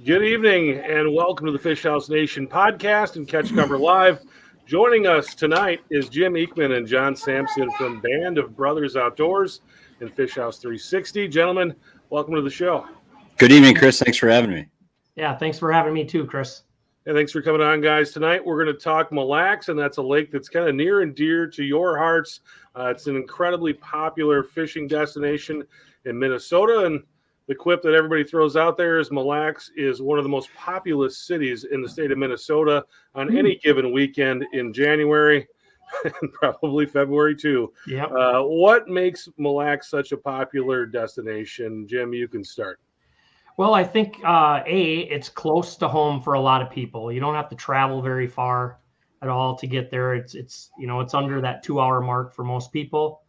Good evening and welcome to the Fish House Nation podcast and Catch Cover Live. Joining us tonight is Jim Eakman and Jon Sampson from Band of Brothers Outdoors and Fish House 360. Gentlemen, welcome to the show. Good evening, Chris. Thanks for having me. Yeah, thanks for having me too, Chris. And thanks for coming on, guys. Tonight we're going to talk Mille Lacs, and that's a lake that's kind of near and dear to your hearts. It's an incredibly popular fishing destination in Minnesota, and the quip that everybody throws out there is Mille Lacs is one of the most populous cities in the state of Minnesota on any given weekend in January and probably February too. Yep. What makes Mille Lacs such a popular destination? Jim, you can start. Well, I think it's close to home for a lot of people. You don't have to travel very far at all to get there. It's under that 2-hour mark for most people,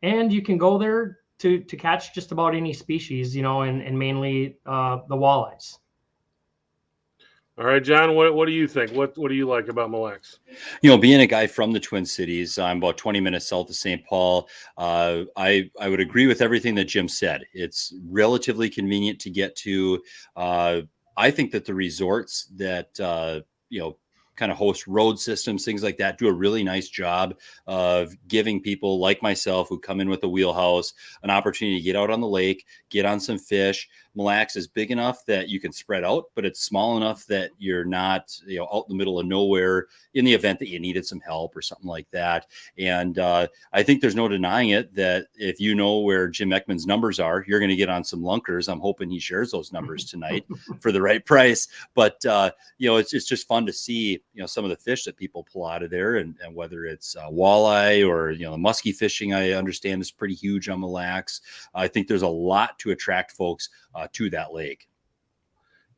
and you can go there to catch just about any species, and mainly the walleyes. All right, Jon, what do you think? What do you like about Mille Lacs? Being a guy from the Twin Cities, I'm about 20 minutes south of St. Paul. I would agree with everything that Jim said. It's relatively convenient to get to. I think that the resorts that, kind of host road systems, things like that, do a really nice job of giving people like myself who come in with a wheelhouse an opportunity to get out on the lake, get on some fish. Mille Lacs is big enough that you can spread out, but it's small enough that you're not, out in the middle of nowhere in the event that you needed some help or something like that. And I think there's no denying it that if you know where Jim Eakman's numbers are, you're going to get on some lunkers. I'm hoping he shares those numbers tonight for the right price. But, it's just fun to see, some of the fish that people pull out of there, and whether it's walleye or, the muskie fishing, I understand is pretty huge on Mille Lacs. I think there's a lot to attract folks to that lake.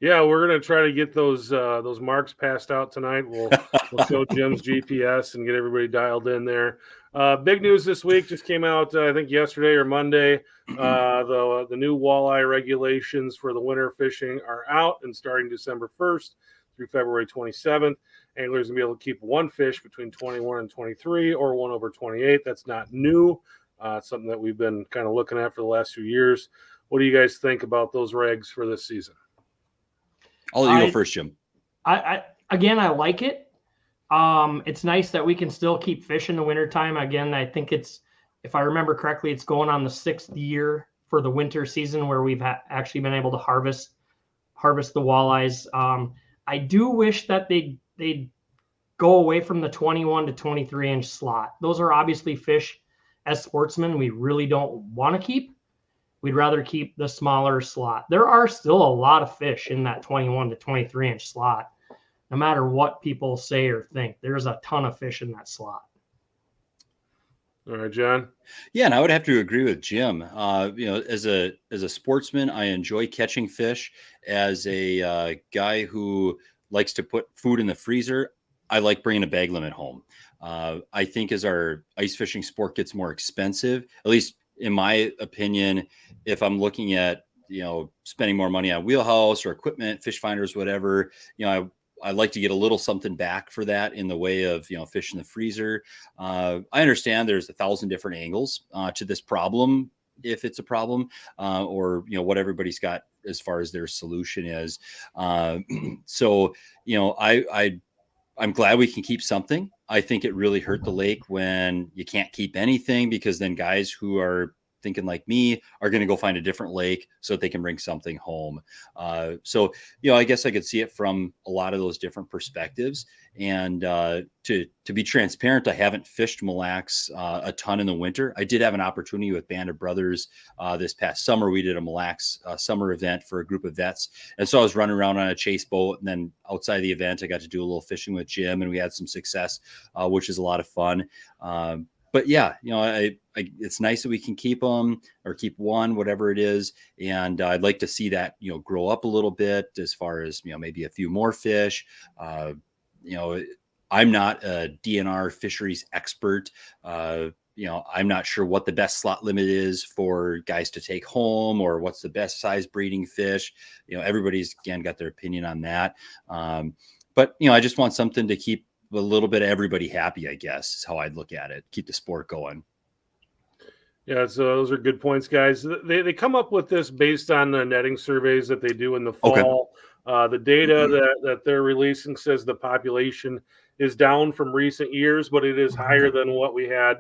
Yeah, we're gonna try to get those marks passed out tonight. We'll show Jim's GPS and get everybody dialed in there. Big news this week just came out, I think yesterday or Monday. The new walleye regulations for the winter fishing are out and starting December 1st through February 27th. Anglers will be able to keep one fish between 21 and 23 or 1 over 28. That's not new. It's something that we've been kind of looking at for the last few years. What do you guys think about those regs for this season? I'll let you go first, Jim. I like it. It's nice that we can still keep fish in the wintertime. Again, I think if I remember correctly, it's going on the 6th year for the winter season where we've actually been able to harvest the walleyes. I do wish that they'd go away from the 21 to 23 inch slot. Those are obviously fish as sportsmen we really don't want to keep. We'd rather keep the smaller slot. There are still a lot of fish in that 21 to 23 inch slot. No matter what people say or think, there's a ton of fish in that slot. All right, Jon. Yeah, and I would have to agree with Jim. As a sportsman, I enjoy catching fish. As a guy who likes to put food in the freezer, I like bringing a bag limit home. I think as our ice fishing sport gets more expensive, at least in my opinion, if I'm looking at, spending more money on wheelhouse or equipment, fish finders, whatever, I like to get a little something back for that in the way of, fish in the freezer. I understand there's 1,000 different angles to this problem, if it's a problem, or, what everybody's got as far as their solution is. So, I'm glad we can keep something. I think it really hurt the lake when you can't keep anything, because then guys who are thinking like me are going to go find a different lake so that they can bring something home. So, I guess I could see it from a lot of those different perspectives. And to be transparent, I haven't fished Mille Lacs a ton in the winter. I did have an opportunity with Band of Brothers this past summer. We did a Mille Lacs summer event for a group of vets. And so I was running around on a chase boat. And then outside the event, I got to do a little fishing with Jim, and we had some success, which is a lot of fun. But yeah, it's nice that we can keep them or keep one, whatever it is. And I'd like to see that, grow up a little bit as far as, maybe a few more fish. I'm not a DNR fisheries expert. I'm not sure what the best slot limit is for guys to take home or what's the best size breeding fish. Everybody's, again, got their opinion on that. But I just want something to keep a little bit of everybody happy, I guess, is how I'd look at it. Keep the sport going. Yeah, so those are good points, guys. They come up with this based on the netting surveys that they do in the fall. Okay. The data that they're releasing says the population is down from recent years, but it is higher than what we had,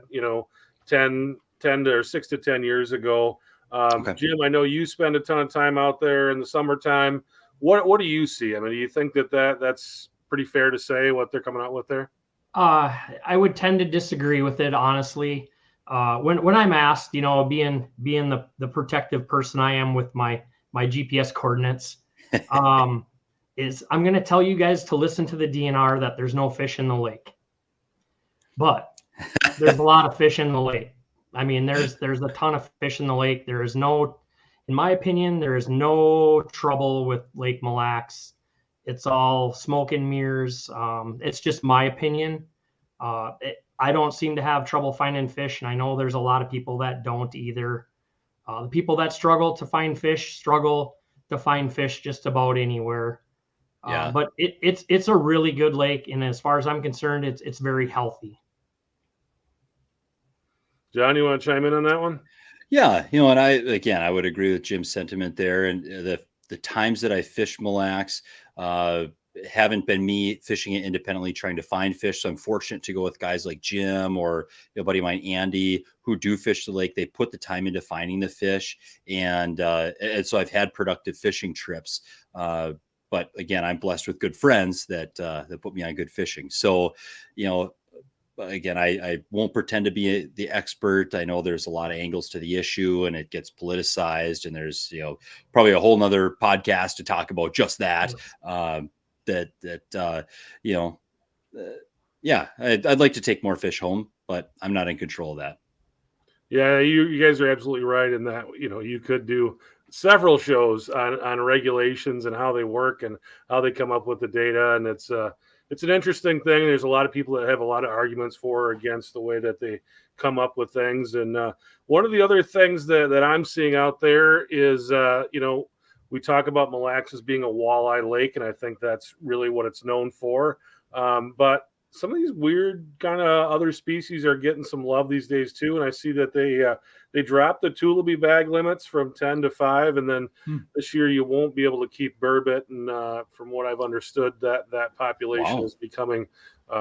10 or 6 to 10 years ago. Okay. Jim, I know you spend a ton of time out there in the summertime. What do you see? I mean, do you think that's pretty fair to say what they're coming out with there? I would tend to disagree with it, honestly. When I'm asked, being the protective person I am with my GPS coordinates, I'm going to tell you guys to listen to the DNR that there's no fish in the lake, but there's a lot of fish in the lake. I mean, there's a ton of fish in the lake. There is no, in my opinion, there is no trouble with Lake Mille Lacs. It's all smoke and mirrors. It's just my opinion. I don't seem to have trouble finding fish, and I know there's a lot of people that don't either. The people that struggle to find fish just about anywhere. Yeah. But it's a really good lake, and as far as I'm concerned, it's very healthy. John, you want to chime in on that one? Yeah, and I would agree with Jim's sentiment there. And the times that I fished Mille Lacs haven't been me fishing it independently trying to find fish. So I'm fortunate to go with guys like Jim or a buddy of mine, Andy, who do fish the lake. They put the time into finding the fish. And so I've had productive fishing trips. But again, I'm blessed with good friends that put me on good fishing. So, again, I won't pretend to be the expert. I know there's a lot of angles to the issue and it gets politicized, and there's, probably a whole nother podcast to talk about just that. I'd like to take more fish home, but I'm not in control of that. Yeah, you guys are absolutely right in that, you could do several shows on regulations and how they work and how they come up with the data. And it's an interesting thing. There's a lot of people that have a lot of arguments for or against the way that they come up with things. And one of the other things that I'm seeing out there is, we talk about Mille Lacs as being a walleye lake, and I think that's really what it's known for. But some of these weird kind of other species are getting some love these days too. And I see that they dropped the Tullibee bag limits from 10 to 5, and then this year you won't be able to keep burbot. And from what I've understood, that population is becoming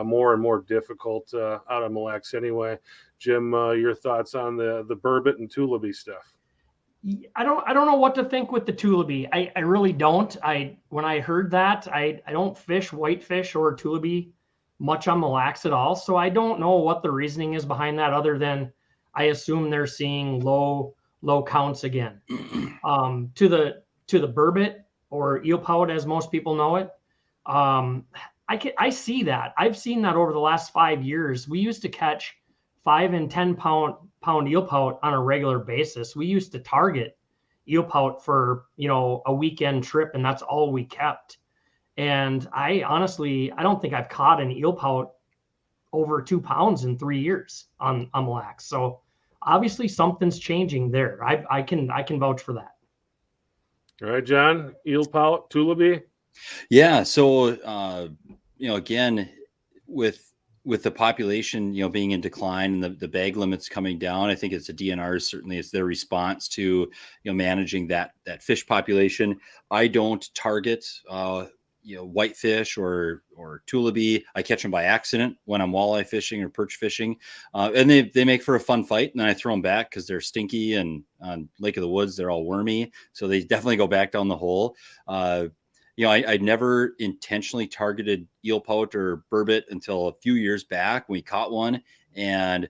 more and more difficult out of Mille Lacs anyway. Jim, your thoughts on the burbot and Tullibee stuff? I don't know what to think with the Tullibee. I really don't. When I heard that, I don't fish whitefish or Tullibee much on Mille Lacs at all. So I don't know what the reasoning is behind that, other than I assume they're seeing low counts again. To the burbot or eel pout, as most people know it, I see that. I've seen that over the last 5 years. We used to catch 5 and 10 pound eel pout on a regular basis. We used to target eel pout for a weekend trip, and that's all we kept. And I don't think I've caught an eel pout over 2 pounds in 3 years on Mille Lacs. So obviously something's changing there. I can vouch for that. All right, John, eel pout, Tullibee. Yeah. So, again, with the population, being in decline and the bag limits coming down, I think it's a DNR, certainly it's their response to, managing that fish population. I don't target whitefish or tulipy. I catch them by accident when I'm walleye fishing or perch fishing, and they make for a fun fight. And then I throw them back because they're stinky, and on Lake of the Woods they're all wormy, so they definitely go back down the hole. I never intentionally targeted eel pout or burbot until a few years back when we caught one, and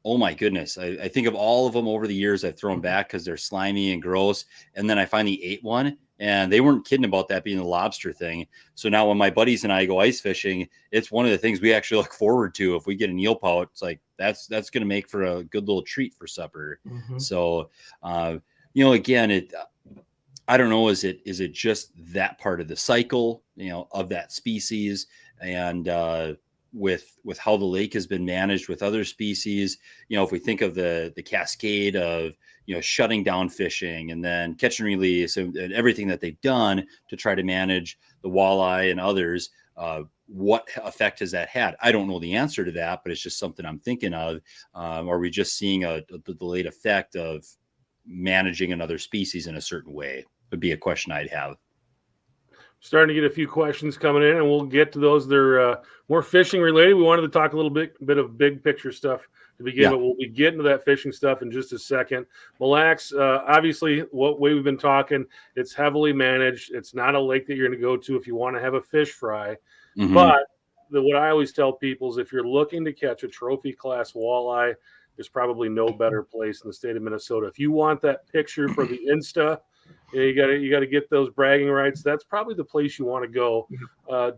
oh my goodness, I think of all of them over the years I've thrown back because they're slimy and gross, and then I finally ate one. And they weren't kidding about that being the lobster thing. So now when my buddies and I go ice fishing, it's one of the things we actually look forward to. If we get an eel pout, it's like that's going to make for a good little treat for supper. Mm-hmm. So, again, I don't know. Is it just that part of the cycle, of that species, and with how the lake has been managed with other species, if we think of the cascade of shutting down fishing and then catch and release and everything that they've done to try to manage the walleye and others, what effect has that had? I don't know the answer to that, but it's just something I'm thinking of. Are we just seeing the delayed effect of managing another species in a certain way? Would be a question I'd have. Starting to get a few questions coming in, and we'll get to those. They're more fishing related. We wanted to talk a little bit of big picture stuff to begin, but we'll be getting to that fishing stuff in just a second. Mille Lacs, obviously, what way we've been talking, it's heavily managed. It's not a lake that you're going to go to if you want to have a fish fry. Mm-hmm. But what I always tell people is if you're looking to catch a trophy class walleye, there's probably no better place in the state of Minnesota. If you want that picture for the Insta, you got to get those bragging rights. That's probably the place you want to go.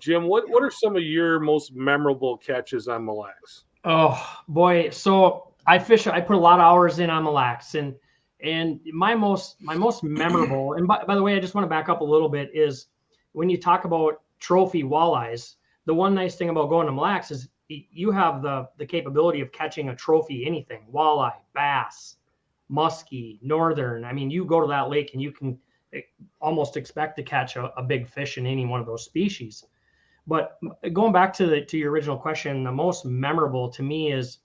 Jim, what are some of your most memorable catches on Mille Lacs? Oh boy, so I put a lot of hours in on Mille Lacs, and my most memorable. And by the way, I just want to back up a little bit. Is when you talk about trophy walleyes, the one nice thing about going to Mille Lacs is you have the capability of catching a trophy anything: walleye, bass, muskie, northern. I mean, you go to that lake and you can almost expect to catch a big fish in any one of those species. But going back to your original question, the most memorable to me is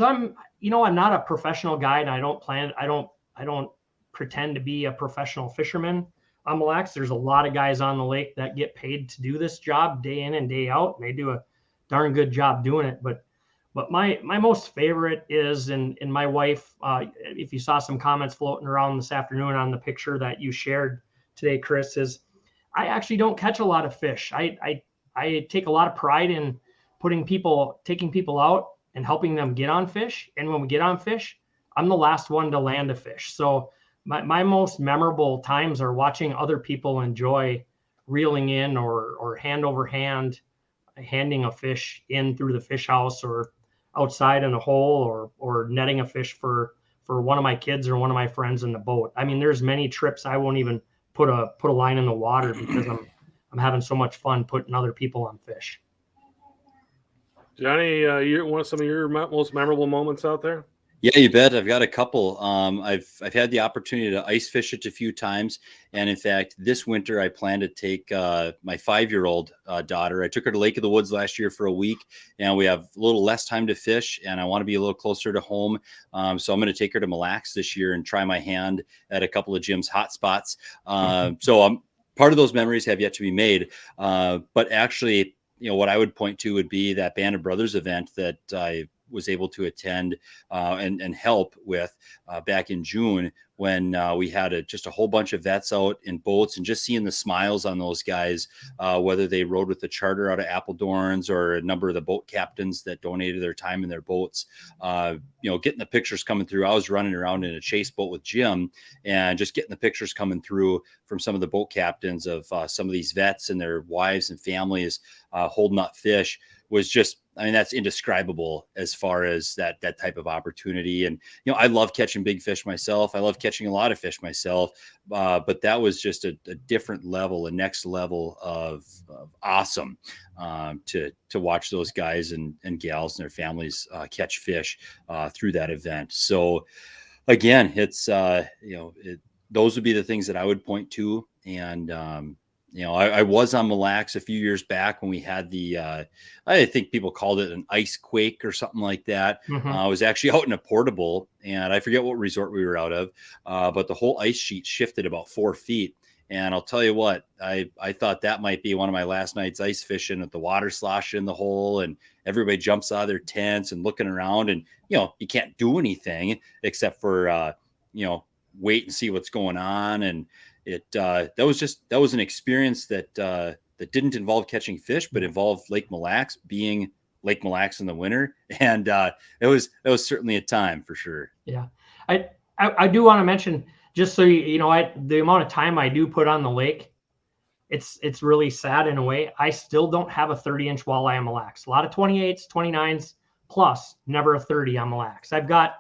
I'm not a professional guide. I don't pretend to be a professional fisherman on Mille Lacs. There's a lot of guys on the lake that get paid to do this job day in and day out, and they do a darn good job doing it. But my most favorite is, and my wife, if you saw some comments floating around this afternoon on the picture that you shared today, Chris, is I actually don't catch a lot of fish. I take a lot of pride in taking people out and helping them get on fish. And when we get on fish, I'm the last one to land a fish. So my most memorable times are watching other people enjoy reeling in or hand over hand, handing a fish in through the fish house or outside in a hole or netting a fish for one of my kids or one of my friends in the boat. I mean, there's many trips I won't even put a line in the water because I'm having so much fun putting other people on fish. Johnny, you want some of your most memorable moments out there? Yeah, you bet. I've got a couple. I've had the opportunity to ice fish it a few times, and in fact, this winter I plan to take my 5-year-old daughter. I took her to Lake of the Woods last year for a week, and we have a little less time to fish, and I want to be a little closer to home. So I'm going to take her to Mille Lacs this year and try my hand at a couple of Jim's hot spots. So part of those memories have yet to be made, but actually, what I would point to would be that Band of Brothers event that I was able to attend and help with back in June when we had just a whole bunch of vets out in boats, and just seeing the smiles on those guys, whether they rode with the charter out of Appledorn's or a number of the boat captains that donated their time in their boats, getting the pictures coming through. I was running around in a chase boat with Jim and just getting the pictures coming through from some of the boat captains of some of these vets and their wives and families holding up fish was just, that's indescribable as far as that type of opportunity. And, I love catching big fish myself. I love catching a lot of fish myself. But that was just a different level, a next level of awesome to watch those guys and gals and their families catch fish through that event. So again, it's, those would be the things that I would point to. And, I was on Mille Lacs a few years back when we had I think people called it an ice quake or something like that. Mm-hmm. I was actually out in a portable, and I forget what resort we were out of, but the whole ice sheet shifted about 4 feet. And I'll tell you what, I thought that might be one of my last nights ice fishing with the water sloshing in the hole and everybody jumps out of their tents and looking around, and, you can't do anything except for, wait and see what's going on. And that was an experience that didn't involve catching fish, but involved Lake Mille Lacs being Lake Mille Lacs in the winter. And that was certainly a time for sure. Yeah. I do want to mention, just so the amount of time I do put on the lake, it's really sad in a way. I still don't have a 30-inch walleye on Mille Lacs. A lot of 28s, 29s plus, never a 30 on Mille Lacs. I've got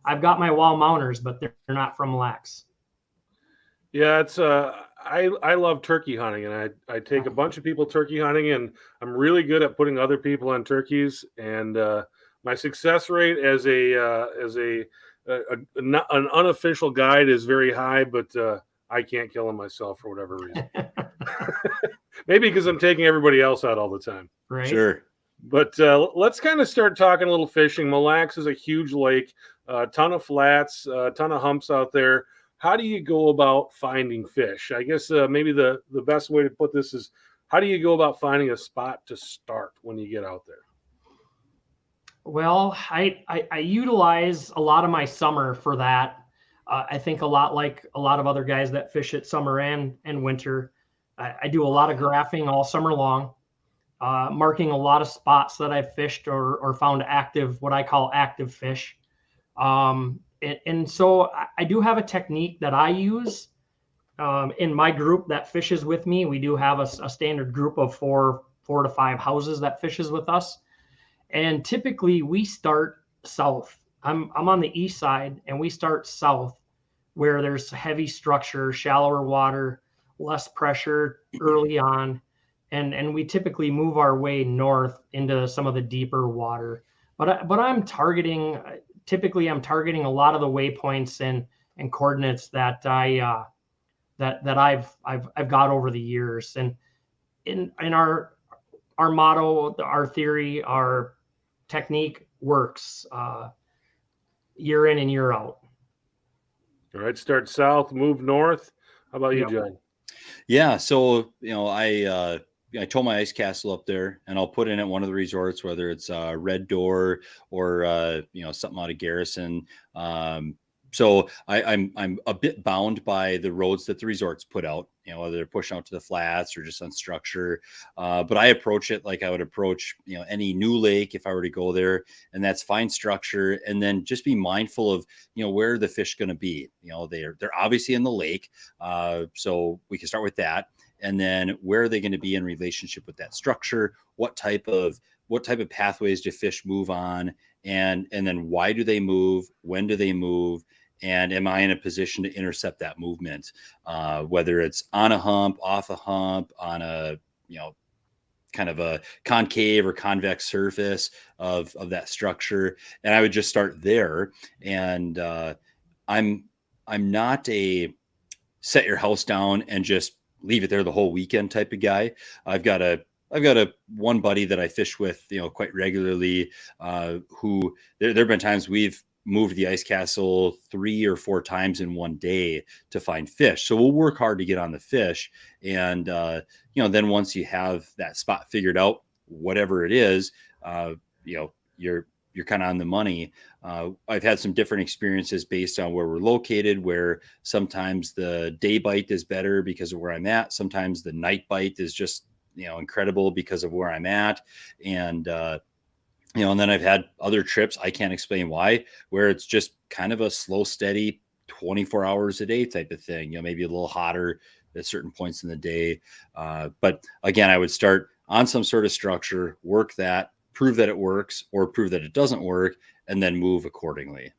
my wall mounters, but they're not from Mille Lacs. Yeah, it's I love turkey hunting, and I take a bunch of people turkey hunting, and I'm really good at putting other people on turkeys. And my success rate as an unofficial guide is very high, but I can't kill them myself for whatever reason. Maybe because I'm taking everybody else out all the time. Right. Sure. But let's kind of start talking a little fishing. Mille Lacs is a huge lake, a ton of flats, a ton of humps out there. How do you go about finding fish? I guess maybe the best way to put this is, how do you go about finding a spot to start when you get out there? Well, I utilize a lot of my summer for that. I think a lot like a lot of other guys that fish at summer and winter. I do a lot of graphing all summer long, marking a lot of spots that I've fished or found active, what I call active fish. And so I do have a technique that I use in my group that fishes with me. We do have a standard group of four to five houses that fishes with us. And typically we start south. I'm on the east side, and we start south where there's heavy structure, shallower water, less pressure early on. And we typically move our way north into some of the deeper water. But I'm targeting a lot of the waypoints and coordinates that I've got over the years. And in our motto, our theory, our technique works year in and year out. All right, start south, move north. How about you, John? Yeah, so I tow my ice castle up there, and I'll put in at one of the resorts, whether it's Red Door or something out of Garrison. So I'm a bit bound by the roads that the resorts put out, whether they're pushing out to the flats or just on structure. But I approach it like I would approach, any new lake if I were to go there, and that's find structure and then just be mindful of, where are the fish going to be? They're obviously in the lake. So we can start with that. And then where are they going to be in relationship with that structure? What type of pathways do fish move on? And then why do they move? When do they move? And am I in a position to intercept that movement? Whether it's on a hump, off a hump, on a, kind of a concave or convex surface of that structure. And I would just start there. And I'm not a set your house down and just leave it there the whole weekend type of guy. I've got a one buddy that I fish with, quite regularly, who there have been times we've moved the ice castle 3 or 4 times in one day to find fish. So we'll work hard to get on the fish. And, then once you have that spot figured out, whatever it is, you're kind of on the money. I've had some different experiences based on where we're located, where sometimes the day bite is better because of where I'm at. Sometimes the night bite is just, incredible because of where I'm at. And, and then I've had other trips, I can't explain why, where it's just kind of a slow, steady 24 hours a day type of thing, maybe a little hotter at certain points in the day. But again, I would start on some sort of structure, work that, prove that it works or prove that it doesn't work, and then move accordingly.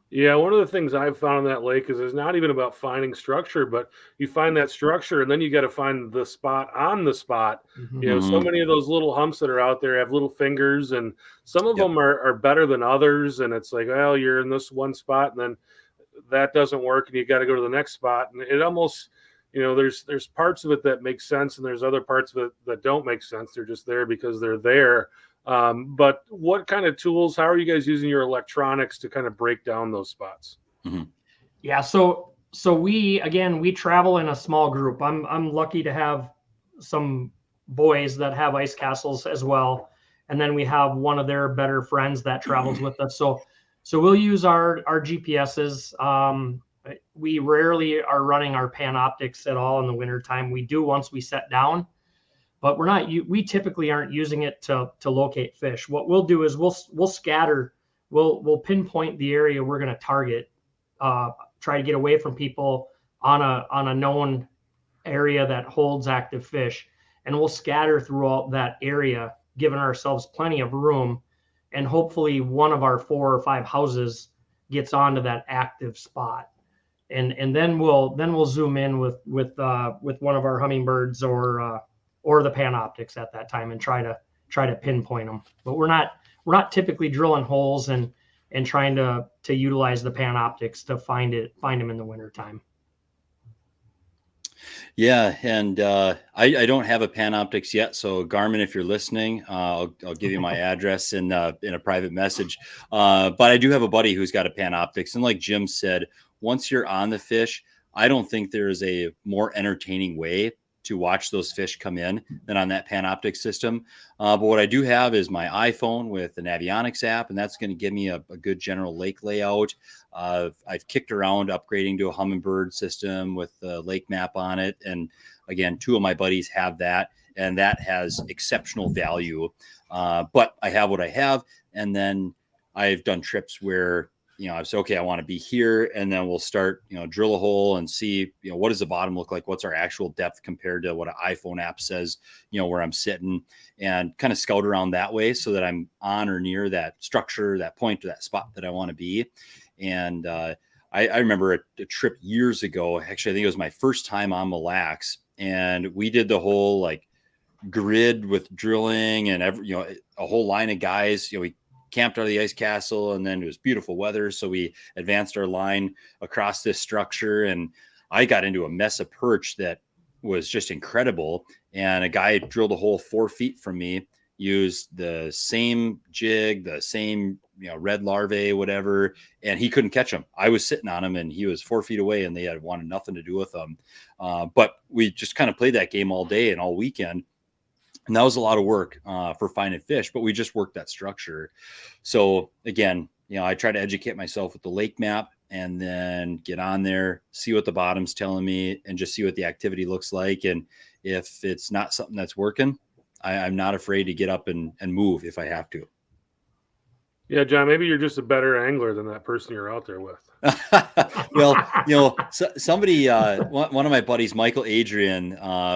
Yeah, one of the things I've found on that lake is it's not even about finding structure, but you find that structure and then you got to find the spot on the spot. Mm-hmm. So many of those little humps that are out there have little fingers, and some of them are better than others. And it's like, well, you're in this one spot and then that doesn't work and you got to go to the next spot. And it almost, there's parts of it that make sense and there's other parts of it that don't make sense. They're just there because they're there. But what kind of tools, how are you guys using your electronics to kind of break down those spots? Mm-hmm. Yeah. So So we travel in a small group. I'm lucky to have some boys that have ice castles as well, and then we have one of their better friends that travels with us. So we'll use our GPSs. We rarely are running our Panoptics at all in the wintertime. We do once we set down, but we typically aren't using it to locate fish. What we'll do is we'll scatter, we'll pinpoint the area we're going to target, try to get away from people on a known area that holds active fish, and we'll scatter throughout that area, giving ourselves plenty of room, and hopefully one of our 4 or 5 houses gets onto that active spot, and then we'll zoom in with one of our hummingbirds or the Panoptics at that time and try to pinpoint them. But we're not typically drilling holes and trying to utilize the Panoptics to find them in the wintertime. Yeah, and I don't have a Panoptics yet, so Garmin, if you're listening, I'll give you my address in a private message. But I do have a buddy who's got a Panoptics, and like Jim said, once you're on the fish, I don't think there is a more entertaining way to watch those fish come in than on that Panoptic system. But what I do have is my iPhone with the Navionics app, and that's going to give me a good general lake layout. I've kicked around upgrading to a Humminbird system with the lake map on it. And again, 2 of my buddies have that, and that has exceptional value. But I have what I have. And then I've done trips where, I say, okay, I want to be here. And then we'll start, drill a hole and see, what does the bottom look like? What's our actual depth compared to what an iPhone app says, where I'm sitting, and kind of scout around that way so that I'm on or near that structure, that point, or that spot that I want to be. And I remember a trip years ago, actually, I think it was my first time on Mille Lacs, and we did the whole like grid with drilling and a whole line of guys, we camped out of the ice castle, and then it was beautiful weather. So we advanced our line across this structure, and I got into a mess of perch that was just incredible. And a guy drilled a hole 4 feet from me, used the same jig, the same, red larvae, whatever, and he couldn't catch them. I was sitting on him, and he was 4 feet away, and they had wanted nothing to do with them. But we just kind of played that game all day and all weekend. And that was a lot of work for finding fish, but we just worked that structure. So again, I try to educate myself with the lake map, and then get on there, see what the bottom's telling me, and just see what the activity looks like. And if it's not something that's working, I'm not afraid to get up and move if I have to. Yeah, John, maybe you're just a better angler than that person you're out there with. Well, somebody, one of my buddies, Michael Adrian,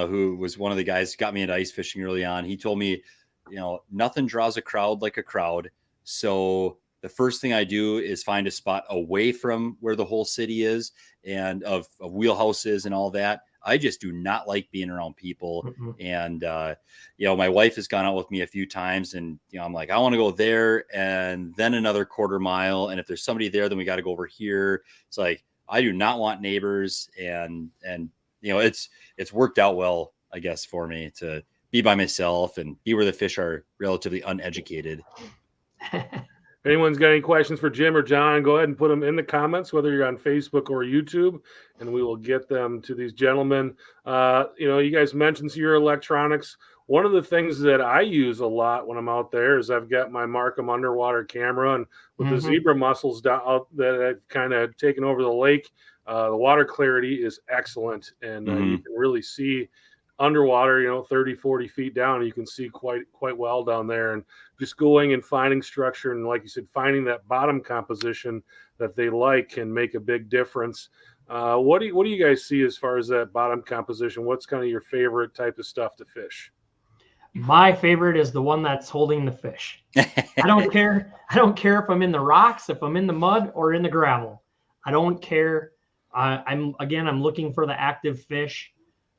who was one of the guys who got me into ice fishing early on, he told me, nothing draws a crowd like a crowd. So the first thing I do is find a spot away from where the whole city is and of wheelhouses and all that. I just do not like being around people. Mm-hmm. And, my wife has gone out with me a few times, and, I'm like, I want to go there and then another quarter mile. And if there's somebody there, then we got to go over here. It's like, I do not want neighbors. And it's worked out well, I guess, for me to be by myself and be where the fish are relatively uneducated. If anyone's got any questions for Jim or John, go ahead and put them in the comments, whether you're on Facebook or YouTube, and we will get them to these gentlemen. You guys mentioned your electronics. One of the things that I use a lot when I'm out there is I've got my Markham underwater camera, and with the zebra mussels out that I've kind of taken over the lake, the water clarity is excellent, and you can really see underwater, 30, 40 feet down, you can see quite well down there. And just going and finding structure, and like you said, finding that bottom composition that they like can make a big difference. What do you guys see as far as that bottom composition? What's kind of your favorite type of stuff to fish? My favorite is the one that's holding the fish. I don't care if I'm in the rocks, if I'm in the mud, or in the gravel. I don't care. I'm looking for the active fish.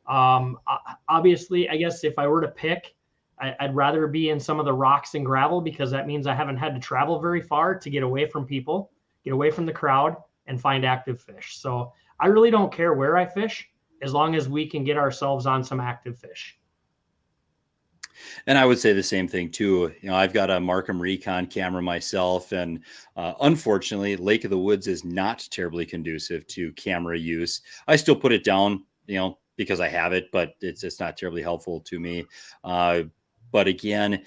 Obviously, I guess if I were to pick, I'd rather be in some of the rocks and gravel, because that means I haven't had to travel very far to get away from people, get away from the crowd, and find active fish. So I really don't care where I fish, as long as we can get ourselves on some active fish. And I would say the same thing too. I've got a Markham Recon camera myself, and unfortunately, Lake of the Woods is not terribly conducive to camera use. I still put it down, because I have it, but it's not terribly helpful to me. But again,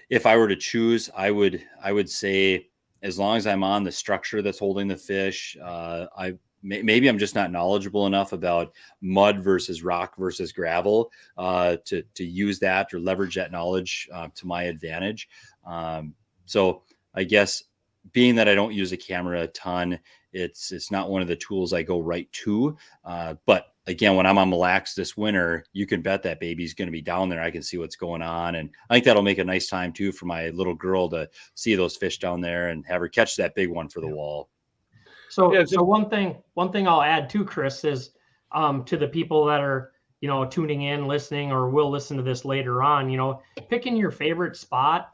if I were to choose, I would say, as long as I'm on the structure that's holding the fish, maybe I'm just not knowledgeable enough about mud versus rock versus gravel to use that or leverage that knowledge to my advantage. So I guess, being that I don't use a camera a ton, it's not one of the tools I go right to. But again, when I'm on Mille Lacs this winter, you can bet that baby's going to be down there. I can see what's going on. And I think that'll make a nice time too for my little girl to see those fish down there and have her catch that big one for the wall. So one thing I'll add too, Chris, is to the people that are, tuning in, listening, or will listen to this later on, picking your favorite spot.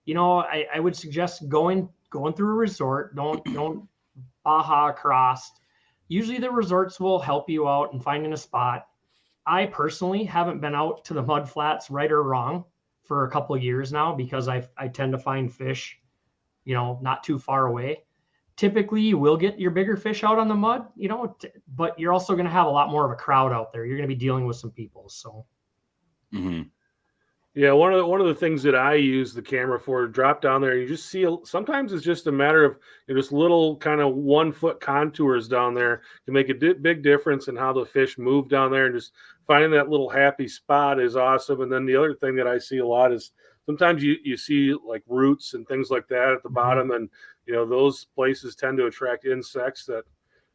I would suggest going through a resort. Don't Baja across. Usually the resorts will help you out in finding a spot. I personally haven't been out to the mud flats, right or wrong, for a couple of years now, because I tend to find fish, not too far away. Typically you will get your bigger fish out on the mud, but you're also going to have a lot more of a crowd out there. You're going to be dealing with some people. So. Mm-hmm. Yeah, one of the things that I use the camera for, drop down there, you just see, sometimes it's just a matter of just little kind of 1 foot contours down there can make a big difference in how the fish move down there, and just finding that little happy spot is awesome. And then the other thing that I see a lot is sometimes you see like roots and things like that at the bottom, and those places tend to attract insects that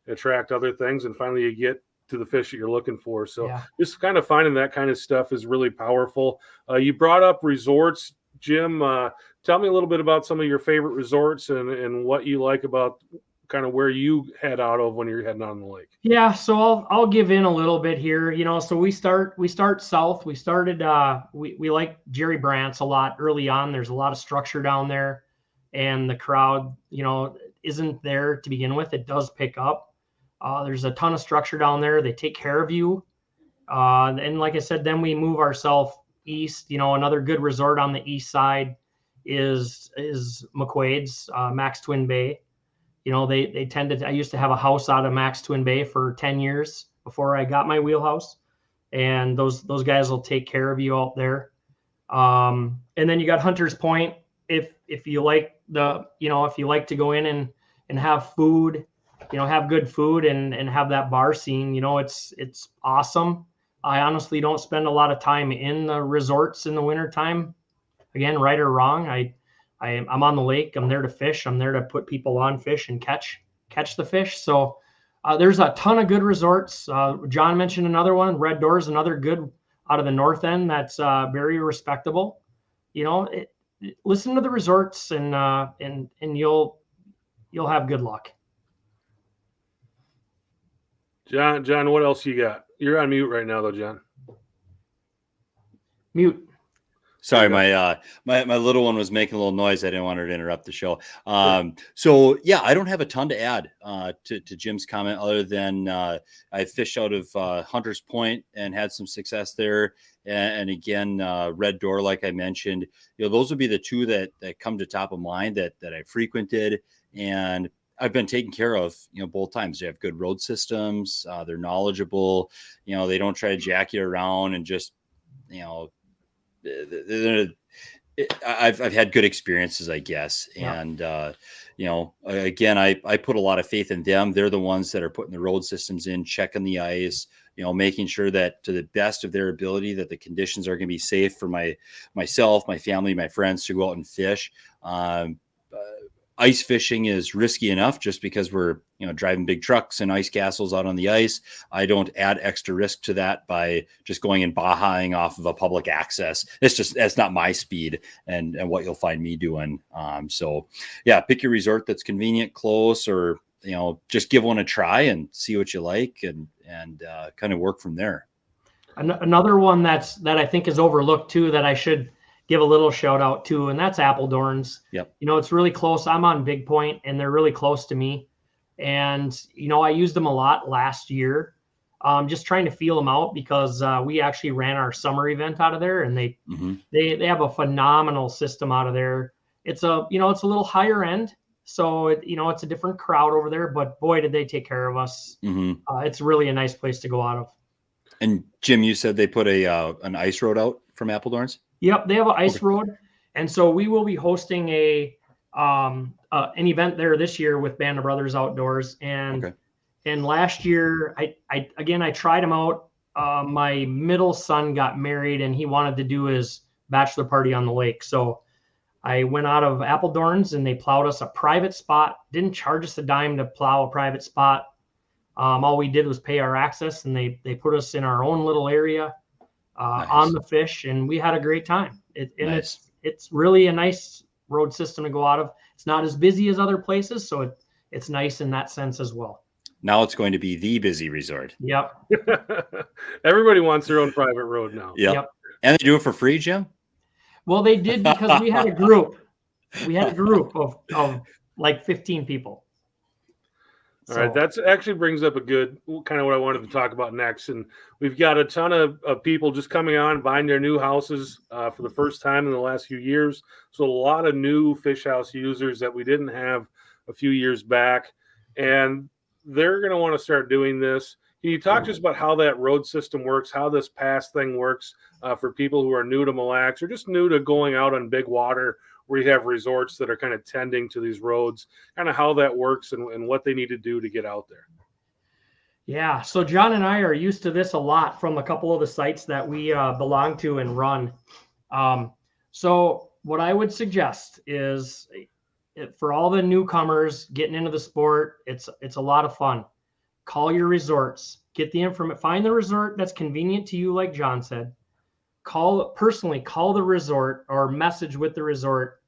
attract other things, and finally you get to the fish that you're looking for. So just kind of finding that kind of stuff is really powerful. You brought up resorts, Jim. Tell me a little bit about some of your favorite resorts and what you like about kind of where you head out of when you're heading on the lake. Yeah, so I'll give in a little bit here. So we start south. We started we like Jerry Brandt's a lot early on. There's a lot of structure down there, and the crowd isn't there to begin with. It does pick up. There's a ton of structure down there. They take care of you. And like I said, then we move ourselves east. Another good resort on the east side is McQuaid's, Max Twin Bay. They tend to, I used to have a house out of Max Twin Bay for 10 years before I got my wheelhouse. And those guys will take care of you out there. And then you got Hunter's Point. If you like if you like to go in and have food, have good food and have that bar scene, it's awesome. I honestly don't spend a lot of time in the resorts in the wintertime. Again, right or wrong, I'm on the lake. I'm there to fish. I'm there to put people on fish and catch the fish. So there's a ton of good resorts. John mentioned another one. Red Door is another good out of the north end that's very respectable. Listen to the resorts and you'll have good luck. John, what else you got? You're on mute right now, though, John. Mute. Sorry, my little one was making a little noise. I didn't want her to interrupt the show. So yeah, I don't have a ton to add to Jim's comment, other than I fished out of Hunter's Point and had some success there. And again, Red Door, like I mentioned, those would be the two that come to top of mind that I frequented, and I've been taken care of, both times. They have good road systems. They're knowledgeable. They don't try to jack you around and just, I've had good experiences, I guess. Yeah. And, again, I put a lot of faith in them. They're the ones that are putting the road systems in, checking the ice, making sure that to the best of their ability that the conditions are going to be safe for myself, my family, my friends to go out and fish. Ice fishing is risky enough just because we're, driving big trucks and ice castles out on the ice. I don't add extra risk to that by just going and bahaing off of a public access. That's not my speed and what you'll find me doing. So yeah, pick your resort that's convenient, close, or, just give one a try and see what you like and kind of work from there. Another one that I think is overlooked too, that I should give a little shout out to, and that's Appledorn's. Yep. It's really close. I'm on Big Point and they're really close to me. And, I used them a lot last year. just trying to feel them out because we actually ran our summer event out of there, and they have a phenomenal system out of there. It's a it's a little higher end, so it's a different crowd over there. But boy, did they take care of us! It's really a nice place to go out of. And Jim, you said they put an ice road out from Appledorns? Yep, they have an ice road, and so we will be hosting an event there this year with Band of Brothers Outdoors. And last year, I tried them out. My middle son got married, and he wanted to do his bachelor party on the lake. So I went out of Appledorns, and they plowed us a private spot. Didn't charge us a dime to plow a private spot. All we did was pay our access, and they put us in our own little area on the fish, and we had a great time. It's really a nice road system to go out of. It's not as busy as other places, so it's nice in that sense as well. Now it's going to be the busy resort. Yep. Everybody wants their own private road now. Yep. And they do it for free, Jim? Well, they did because we had a group. We had a group of like 15 people. All right, that actually brings up a good kind of what I wanted to talk about next. And we've got a ton of people just coming on, buying their new houses for the first time in the last few years. So a lot of new fish house users that we didn't have a few years back. And they're going to want to start doing this. Can you talk to us about how that road system works, how this pass thing works for people who are new to Mille Lacs or just new to going out on big water where you have resorts that are kind of tending to these roads, kind of how that works and what they need to do to get out there? Yeah, so John and I are used to this a lot from a couple of the sites that we belong to and run. So what I would suggest is for all the newcomers getting into the sport, it's a lot of fun. Call your resorts, get the information, find the resort that's convenient to you, like John said. Call the resort or message with the resort,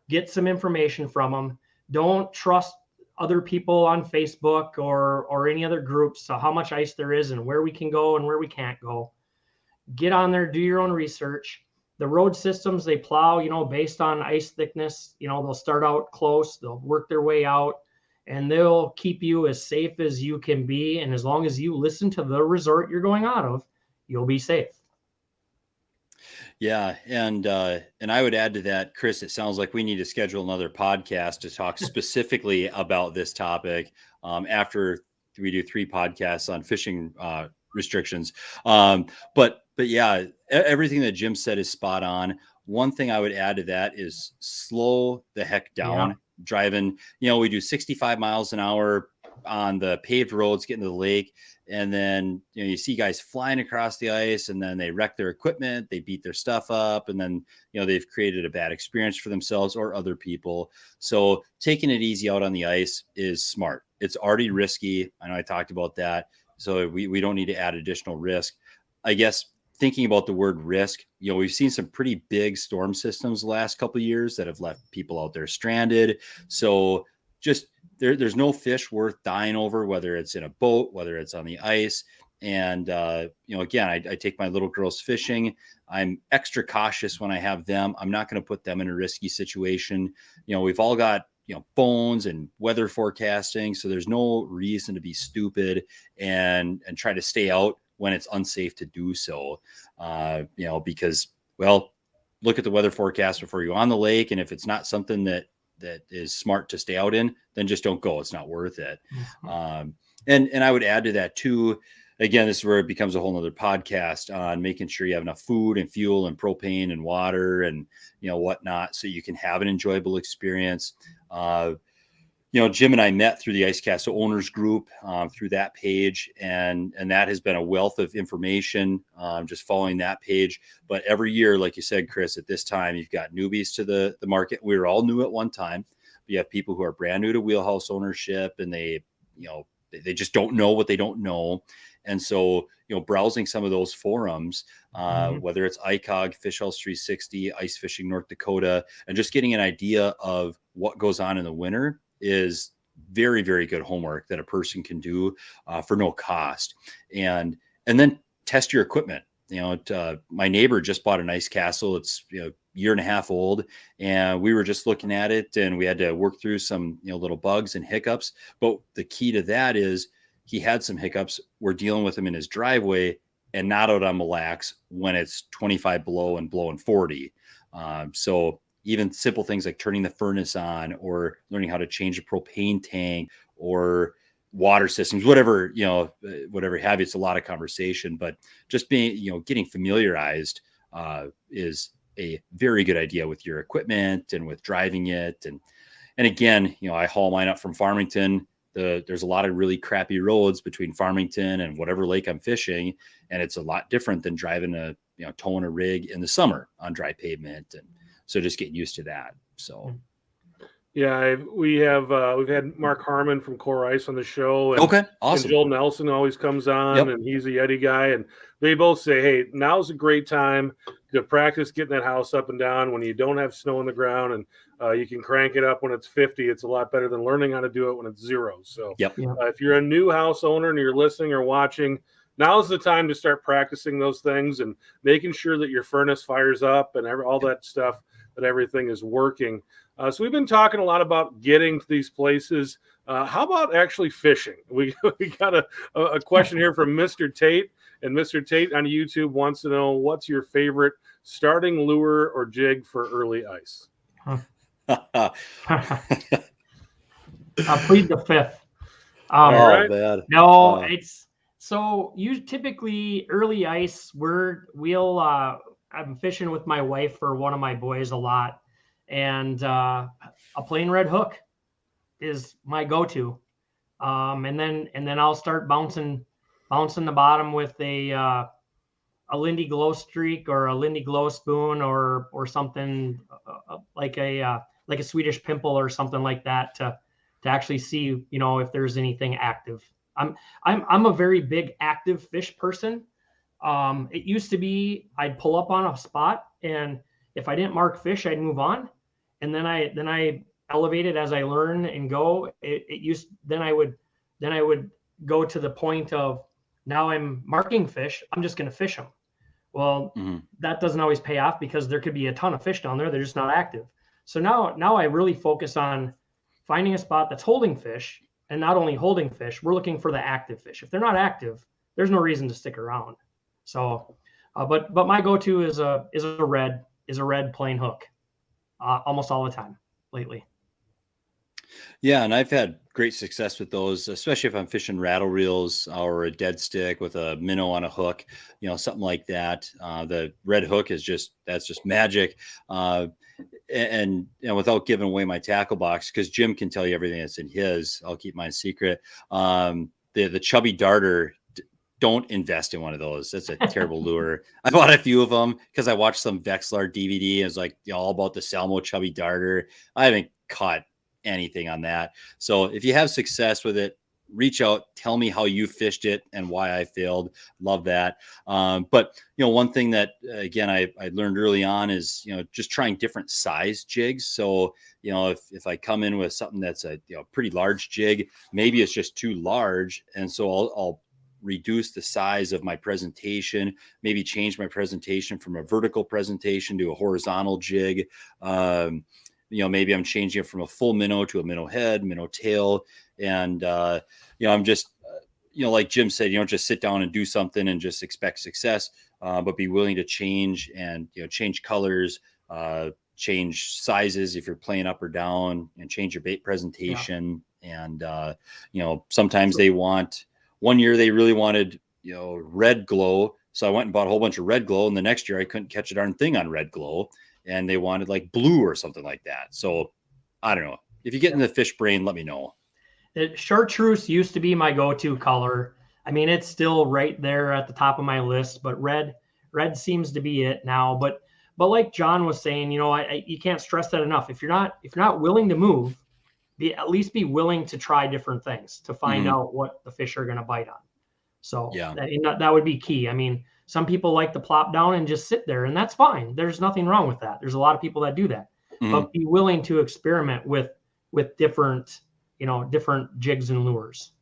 get some information from them. Don't trust other people on Facebook or any other groups, so how much ice there is and where we can go and where we can't go. Get on there, do your own research. The road systems they plow, based on ice thickness, they'll start out close, they'll work their way out, and they'll keep you as safe as you can be. And as long as you listen to the resort you're going out of, you'll be safe. Yeah. And I would add to that, Chris, it sounds like we need to schedule another podcast to talk specifically about this topic after we do 3 podcasts on fishing restrictions. But yeah, everything that Jim said is spot on. One thing I would add to that is slow the heck down. Driving, we do 65 miles an hour on the paved roads, getting to the lake. And then, you see guys flying across the ice and then they wreck their equipment, they beat their stuff up, and then, they've created a bad experience for themselves or other people. So taking it easy out on the ice is smart. It's already risky. I know I talked about that. So we don't need to add additional risk. I guess thinking about the word risk, we've seen some pretty big storm systems the last couple of years that have left people out there stranded. So just there's no fish worth dying over, whether it's in a boat, whether it's on the ice. And, again, I take my little girls fishing. I'm extra cautious when I have them. I'm not going to put them in a risky situation. We've all got, phones and weather forecasting. So there's no reason to be stupid and try to stay out when it's unsafe to do so, because, look at the weather forecast before you go on the lake. And if it's not something that is smart to stay out in, then just don't go. It's not worth it. And I would add to that too. Again, this is where it becomes a whole nother podcast on making sure you have enough food and fuel and propane and water and, whatnot, so you can have an enjoyable experience. Jim and I met through the IceCast owners group through that page, and that has been a wealth of information just following that page. But every year, like you said, Chris, at this time, you've got newbies to the market. We were all new at one time. You have people who are brand new to wheelhouse ownership, and they just don't know what they don't know. And so, browsing some of those forums, whether it's ICOG, Fish House 360, Ice Fishing North Dakota, and just getting an idea of what goes on in the winter is very, very good homework that a person can do for no cost. And then test your equipment. My neighbor just bought an ice castle. It's year and a half old, and we were just looking at it, and we had to work through some little bugs and hiccups. But the key to that is he had some hiccups. We're dealing with him in his driveway and not out on Mille Lacs when it's 25 below and blowing 40. So even simple things like turning the furnace on or learning how to change a propane tank or water systems, whatever have you. It's a lot of conversation, but just being, getting familiarized is a very good idea with your equipment and with driving it. And again, I haul mine up from Farmington. There's a lot of really crappy roads between Farmington and whatever lake I'm fishing. And it's a lot different than driving towing a rig in the summer on dry pavement. And so just getting used to that. So. Yeah, we've had Mark Harmon from Core Ice on the show. And, okay, awesome. And Joel Nelson always comes on, and he's a Yeti guy. And they both say, hey, now's a great time to practice getting that house up and down when you don't have snow on the ground, and you can crank it up when it's 50. It's a lot better than learning how to do it when it's 0. So if you're a new house owner and you're listening or watching, now's the time to start practicing those things and making sure that your furnace fires up and all that stuff, that everything is working. So we've been talking a lot about getting to these places. How about actually fishing? We got a question here from Mr. Tate, and Mr. Tate on YouTube wants to know, what's your favorite starting lure or jig for early ice? Plead the fifth. All right. Man. No, it's so you typically early ice. I'm fishing with my wife or one of my boys a lot. And a plain red hook is my go-to, and then I'll start bouncing the bottom with a Lindy Glow Streak or a Lindy Glow Spoon or something like a Swedish Pimple or something like that to actually see if there's anything active. I'm a very big active fish person. It used to be I'd pull up on a spot, and if I didn't mark fish, I'd move on. And then I elevated as I learn and go. Then I would go to the point of, now I'm marking fish. I'm just going to fish them. Well, that doesn't always pay off because there could be a ton of fish down there. They're just not active. So now I really focus on finding a spot that's holding fish, and not only holding fish, we're looking for the active fish. If they're not active, there's no reason to stick around. So, but my go-to is a red plain hook. Almost all the time lately. Yeah, and I've had great success with those, especially if I'm fishing rattle reels or a dead stick with a minnow on a hook, something like that. The red hook that's just magic. And without giving away my tackle box, because Jim can tell you everything that's in his, I'll keep mine secret. The chubby darter. Don't invest in one of those. That's a terrible lure. I bought a few of them because I watched some Vexlar DVD. And it's like all about the Salmo chubby darter. I haven't caught anything on that. So if you have success with it, reach out, tell me how you fished it and why I failed. Love that. But one thing that again I learned early on is just trying different size jigs. So if I come in with something that's a pretty large jig, maybe it's just too large, and so I'll reduce the size of my presentation, maybe change my presentation from a vertical presentation to a horizontal jig. Maybe I'm changing it from a full minnow to a minnow head, minnow tail. And, I'm just, like Jim said, you don't just sit down and do something and just expect success, but be willing to change and, change colors, change sizes if you're playing up or down, and change your bait presentation. Yeah. And, sometimes they want, one year they really wanted, red glow. So I went and bought a whole bunch of red glow. And the next year I couldn't catch a darn thing on red glow. And they wanted like blue or something like that. So I don't know. If you get in the fish brain, let me know. Chartreuse used to be my go-to color. I mean, it's still right there at the top of my list, but red seems to be it now. But like John was saying, you can't stress that enough. If you're not willing to move, at least be willing to try different things to find out what the fish are going to bite on. So that would be key. I mean, some people like to plop down and just sit there, and that's fine. There's nothing wrong with that. There's a lot of people that do that, but be willing to experiment with different, different jigs and lures.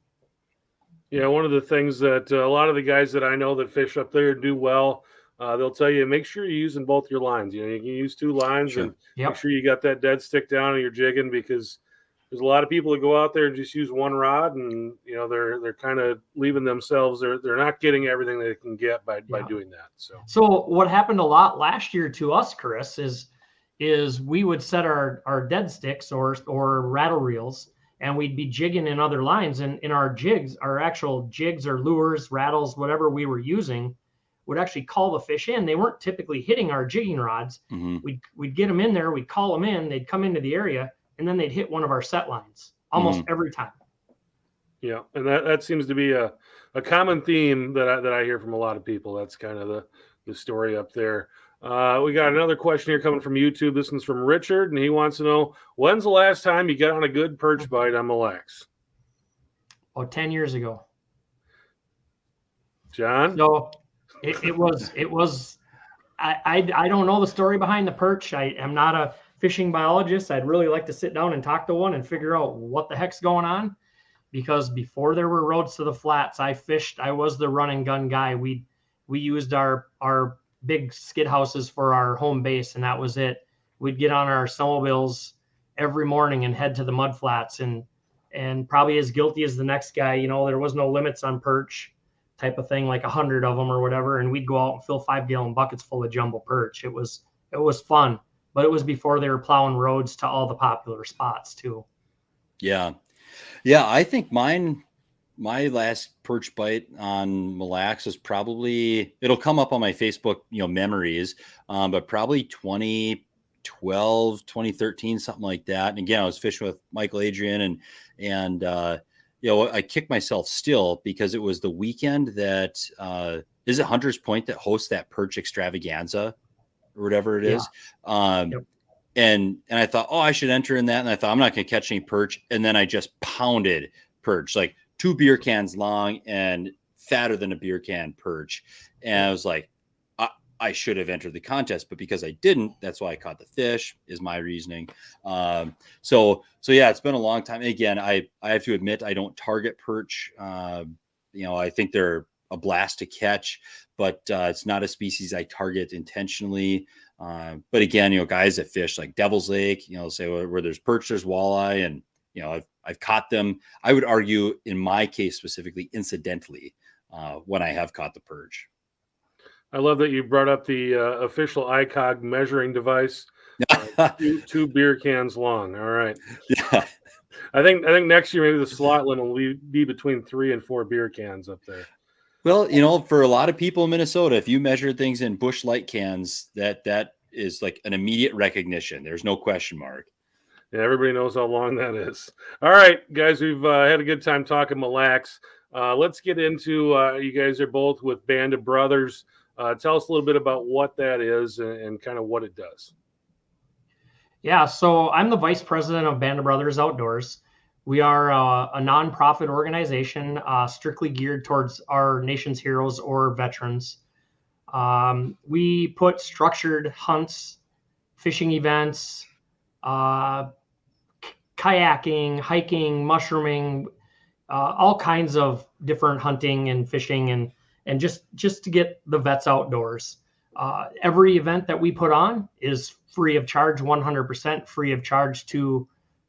Yeah. One of the things that a lot of the guys that I know that fish up there do well, they'll tell you, make sure you're using both your lines. You can use two lines and make sure you got that dead stick down and you're jigging, because there's a lot of people that go out there and just use one rod, and they're kind of leaving themselves. They're not getting everything they can get by doing that. So what happened a lot last year to us, Chris, is we would set our dead sticks or rattle reels, and we'd be jigging in other lines, and in our jigs, our actual jigs or lures, rattles, whatever we were using, would actually call the fish in. They weren't typically hitting our jigging rods. Mm-hmm. We'd get them in there, we'd call them in, they'd come into the area, and then they'd hit one of our set lines almost every time. Yeah, and that seems to be a common theme that I hear from a lot of people. That's kind of the story up there. We got another question here coming from YouTube. This one's from Richard, and he wants to know, when's the last time you got on a good perch bite on Mille Lacs? 10 years ago. John? So it was I don't know the story behind the perch. I am not a fishing biologist. I'd really like to sit down and talk to one and figure out what the heck's going on, because before there were roads to the flats, I fished. I was the run and gun guy. We used our big skid houses for our home base, and that was it. We'd get on our snowmobiles every morning and head to the mud flats, and probably as guilty as the next guy. There was no limits on perch type of thing, like 100 of them or whatever, and we'd go out and fill 5-gallon buckets full of jumbo perch. It was fun, but it was before they were plowing roads to all the popular spots too. Yeah, I think my last perch bite on Mille Lacs is probably, it'll come up on my Facebook, memories, but probably 2012, 2013, something like that. And again, I was fishing with Michael Adrian, and I kicked myself still because it was the weekend that is it Hunter's Point that hosts that perch extravaganza or whatever it is. Yep. And I thought, I should enter in that. And I thought, I'm not going to catch any perch. And then I just pounded perch, like 2 beer cans long and fatter than a beer can perch. And I was like, I should have entered the contest, but because I didn't, that's why I caught the fish, is my reasoning. So yeah, it's been a long time. Again, I have to admit, I don't target perch. I think they're a blast to catch, but it's not a species I target intentionally. But again, guys that fish like Devil's Lake, say where there's perch, there's walleye, and I've caught them. I would argue in my case specifically, incidentally, when I have caught the perch. I love that you brought up the official ICOG measuring device. 2 beer cans long. All right. Yeah. I think next year maybe the slot limit will be between 3 and 4 beer cans up there. Well, for a lot of people in Minnesota, if you measure things in Busch Light cans, that is like an immediate recognition. There's no question mark. Yeah, everybody knows how long that is. All right, guys, we've had a good time talking Mille Lacs. Let's get into you guys are both with Band of Brothers. Tell us a little bit about what that is and kind of what it does. Yeah, so I'm the vice president of Band of Brothers Outdoors. We are a nonprofit organization strictly geared towards our nation's heroes or veterans. We put structured hunts, fishing events, kayaking, hiking, mushrooming, all kinds of different hunting and fishing and just to get the vets outdoors. Every event that we put on is free of charge, 100% free of charge to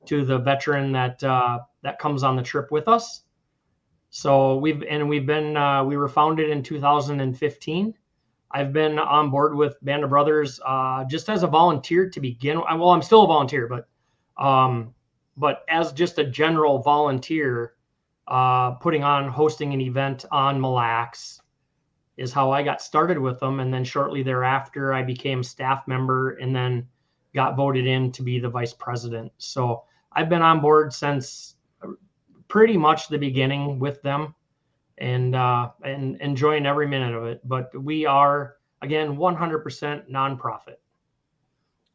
the veteran that comes on the trip with us. So we were founded in 2015. I've been on board with Band of Brothers just as a volunteer to begin. Well, I'm still a volunteer, but as just a general volunteer, hosting an event on Mille Lacs is how I got started with them. And then shortly thereafter, I became staff member and then got voted in to be the vice president. So I've been on board since pretty much the beginning with them and enjoying every minute of it. But we are, again, 100% nonprofit.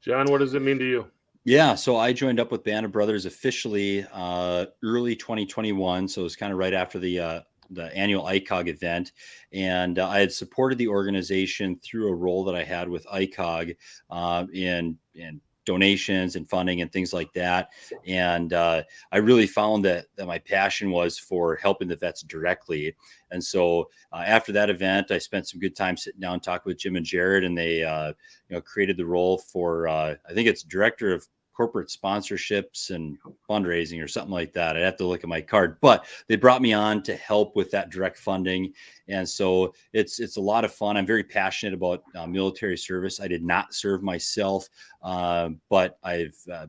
John, what does it mean to you? Yeah, so I joined up with Band of Brothers officially early 2021. So it was kind of right after the annual ICOG event. And I had supported the organization through a role that I had with ICOG in donations and funding and things like that. And I really found that my passion was for helping the vets directly. And so after that event, I spent some good time sitting down, talking with Jim and Jared, and they created the role for, I think it's Director of corporate sponsorships and fundraising or something like that. I'd have to look at my card, but they brought me on to help with that direct funding. And so it's a lot of fun. I'm very passionate about military service. I did not serve myself, but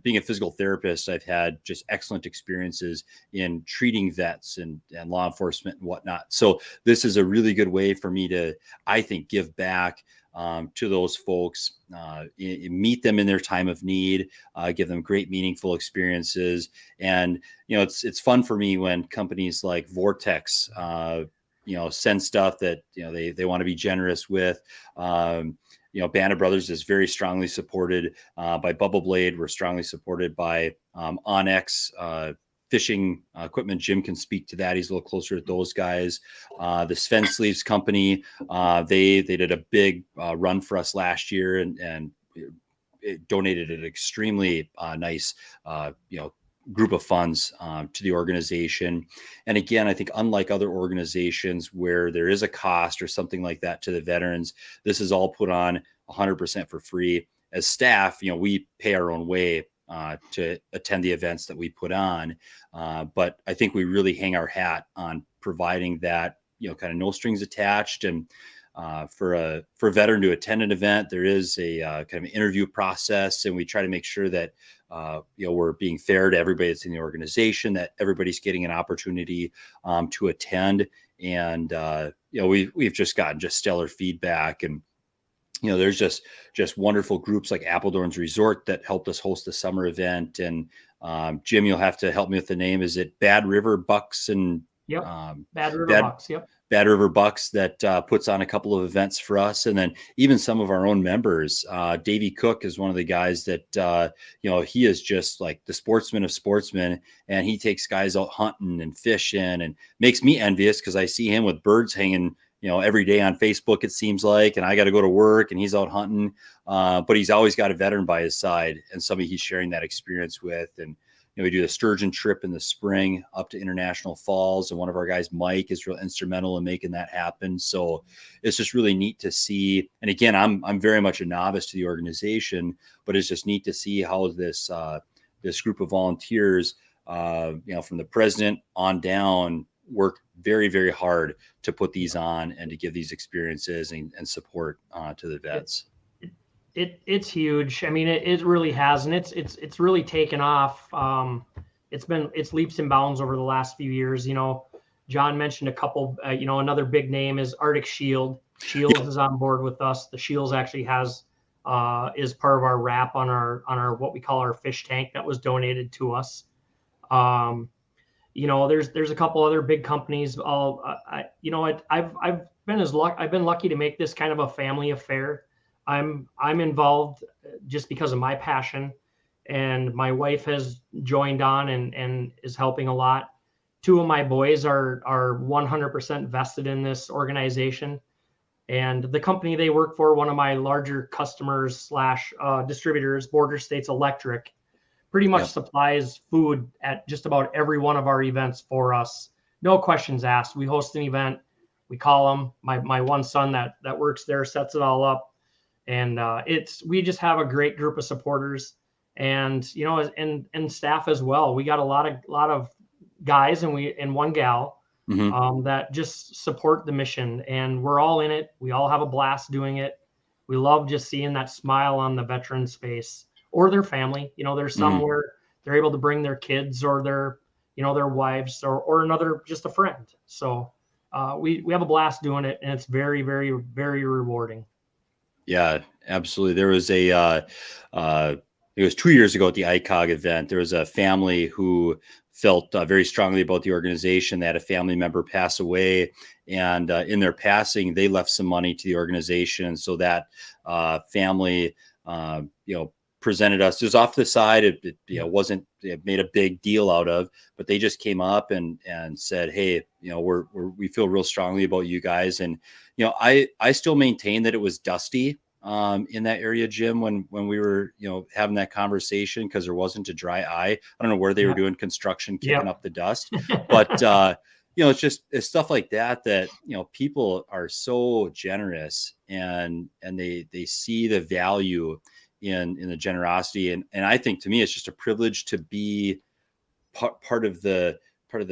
being a physical therapist, I've had just excellent experiences in treating vets and law enforcement and whatnot. So this is a really good way for me to, I think, give back to those folks, meet them in their time of need, give them great, meaningful experiences. And, it's fun for me when companies like Vortex, send stuff that, they want to be generous with. Band of Brothers is very strongly supported by Bubble Blade. We're strongly supported by Onyx fishing equipment. Jim can speak to that. He's a little closer to those guys. The Sven Sleeves company, they did a big run for us last year and it donated an extremely nice, group of funds to the organization. And again, I think unlike other organizations where there is a cost or something like that to the veterans, this is all put on 100% for free. As staff, we pay our own way to attend the events that we put on. But I think we really hang our hat on providing that, kind of no strings attached. And for a veteran to attend an event, there is a kind of interview process, and we try to make sure that we're being fair to everybody that's in the organization, that everybody's getting an opportunity to attend. And we've just gotten just stellar feedback. And there's just wonderful groups like Appledorn's Resort that helped us host the summer event. And Jim, you'll have to help me with the name. Is it Bad River Bucks? And yep. Bad River Bucks. Yep. Bad River Bucks that puts on a couple of events for us. And then even some of our own members. Davey Cook is one of the guys that, he is just like the sportsman of sportsmen, and he takes guys out hunting and fishing and makes me envious because I see him with birds hanging every day on Facebook, it seems like, and I got to go to work and he's out hunting. But he's always got a veteran by his side and somebody he's sharing that experience with. And, we do the sturgeon trip in the spring up to International Falls. And one of our guys, Mike, is real instrumental in making that happen. So it's just really neat to see. And again, I'm very much a novice to the organization, but it's just neat to see how this group of volunteers, from the president on down, work very, very hard to put these on and to give these experiences and support to the vets. It's huge. I mean, it really has, and it's really taken off. It's leaps and bounds over the last few years. John mentioned a couple. Another big name is Arctic Shield. Shields is on board with us. The Shields actually is part of our wrap on our what we call our fish tank that was donated to us. There's a couple other big companies. I've been lucky to make this kind of a family affair. I'm involved just because of my passion, and my wife has joined on and is helping a lot. Two of my boys are 100% vested in this organization, and the company they work for, one of my larger customers / distributors, Border States Electric, pretty much supplies food at just about every one of our events for us. No questions asked. We host an event, we call them. My one son that works there sets it all up. And we just have a great group of supporters, and and staff as well. We got a lot of guys and one gal that just support the mission, and we're all in it. We all have a blast doing it. We love just seeing that smile on the veteran's face or their family. There's some where they're able to bring their kids or their wives or another, just a friend. So we have a blast doing it, and it's very, very, very rewarding. Yeah, absolutely. There was it was 2 years ago at the ICOG event. There was a family who felt very strongly about the organization. They had a family member pass away, and in their passing, they left some money to the organization. So that family, presented us just off to the side. It made a big deal out of, but they just came up and said, "Hey, we feel real strongly about you guys." And I still maintain that it was dusty in that area, Jim, when we were having that conversation, because there wasn't a dry eye. I don't know where they were doing construction, kicking up the dust, but it's stuff like that people are so generous and they see the value in the generosity. And I think to me, it's just a privilege to be part of the